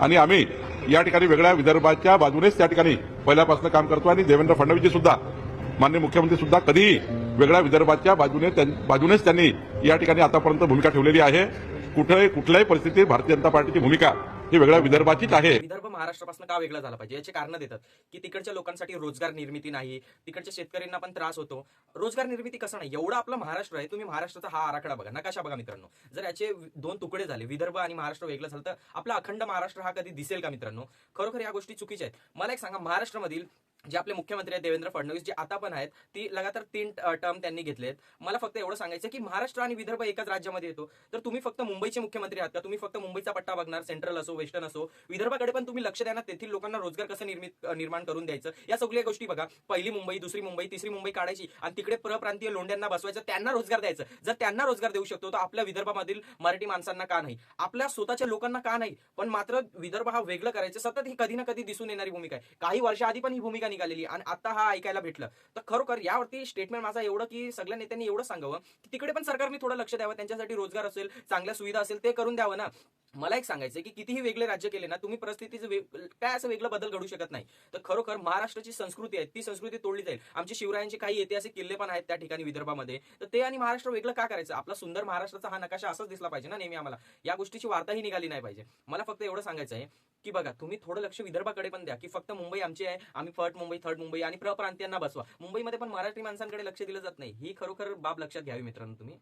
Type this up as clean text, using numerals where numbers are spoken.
आणि आम्ही या ठिकाणी वेगळ्या विदर्भाच्या बाजूनेच त्या ठिकाणी पहिल्यापासून काम करतो आणि देवेंद्र फडणवीसजी सुद्धा माननीय मुख्यमंत्री सुद्धा कधीही वेगळ्या विदर्भाच्या बाजूनेच त्यांनी या ठिकाणी आतापर्यंत भूमिका ठेवलेली आहे। कुठल्याही परिस्थितीत भारतीय जनता पार्टीची भूमिका ही वेगळ्या विदर्भाचीच आहे। विदर्भ महाराष्ट्रापासून का वेगळा झाला पाहिजे याची कारण देतात की तिकडच्या लोकांसाठी रोजगार निर्मिती नाही, तिकडच्या शेतकऱ्यांना पण त्रास होतो। रोजगार निर्मिती कसं नाही, एवढा आपला महाराष्ट्र आहे, तुम्ही महाराष्ट्राचा हा आराखडा बघा, नकाशा बघा मित्रांनो। जर याचे दोन तुकडे झाले, विदर्भ आणि महाराष्ट्र वेगळं झालं, तर आपला अखंड महाराष्ट्र हा कधी दिसेल का मित्रांनो? खरोखर या गोष्टी चुकीच्या आहेत। मला एक सांगा, महाराष्ट्रामधील जे आपले मुख्यमंत्री आहेत देवेंद्र फडणवीस, जे आता पण आहेत, ती लगातार 3 टर्म त्यांनी घेतलेत। मला फक्त एवढं सांगायचं की महाराष्ट्र आणि विदर्भ एकाच राज्यामध्ये येतो, तर तुम्ही फक्त मुंबईचे मुख्यमंत्री आहात का? तुम्ही फक्त मुंबईचा पट्टा बघणार, सेंट्रल असो वेस्टर्न असो, विदर्भाकडे पण तुम्ही लक्ष द्या ना। तेथील लोकांना रोजगार कसं निर्माण करून द्यायचं, या सगळ्या गोष्टी बघा। पहिली मुंबई, दुसरी मुंबई, तिसरी मुंबई काढायची आणि तिकडे परप्रांतीय लोंढ्यांना बसवायचं, त्यांना रोजगार द्यायचं। जर त्यांना रोजगार देऊ शकतो, तर आपल्या विदर्भामधील मराठी माणसांना का नाही, आपल्या स्वतःच्या लोकांना का नाही? पण मात्र विदर्भ हा वेगळं करायचं, सतत ही कधी ना कधी दिसून येणारी भूमिका आहे। काही वर्षाआधी पण ही भूमिका निघालेली आणि आता हा ऐकायला भेटलं। तर खरोखर यावरती स्टेटमेंट माझा एवढं की सगळ्या नेत्यांनी एवढं सांगावं की तिकडे पण सरकारने थोडं लक्ष द्यावं, त्यांच्यासाठी रोजगार असेल, चांगल्या सुविधा असेल, ते करून द्यावं ना। मला एक सांगायचं की कितीही वेगळे राज्य केले ना, तुम्ही परिस्थितीचं काय असं वेगळं बदल घडू शकत नाही। तर खरोखर महाराष्ट्राची संस्कृती आहे, ती संस्कृती तोडली जाईल। आमचे शिवरायांचे काही ऐतिहासिक किल्ले पण आहेत त्या ठिकाणी विदर्भामध्ये, तर ते आणि महाराष्ट्र वेगळं का करायचं? आपला सुंदर महाराष्ट्राचा हा नकाशा असाच दिसला पाहिजे ना नेहमी आम्हाला, या गोष्टीची वार्ताही निघाली नाही पाहिजे। मला फक्त एवढं सांगायचं आहे की बघा, तुम्ही थोडं लक्ष विदर्भाकडे पण द्या, की फक्त मुंबई आमची आहे, आम्ही फर्स्ट मुंबई, थर्ड मुंबई आणि प्रप्रांतीयांना बसवा। मुंबईमध्ये पण मराठी माणसांकडे लक्ष दिलं जात नाही, ही खरोखर बाब लक्षात घ्यावी मित्रांनो तुम्ही।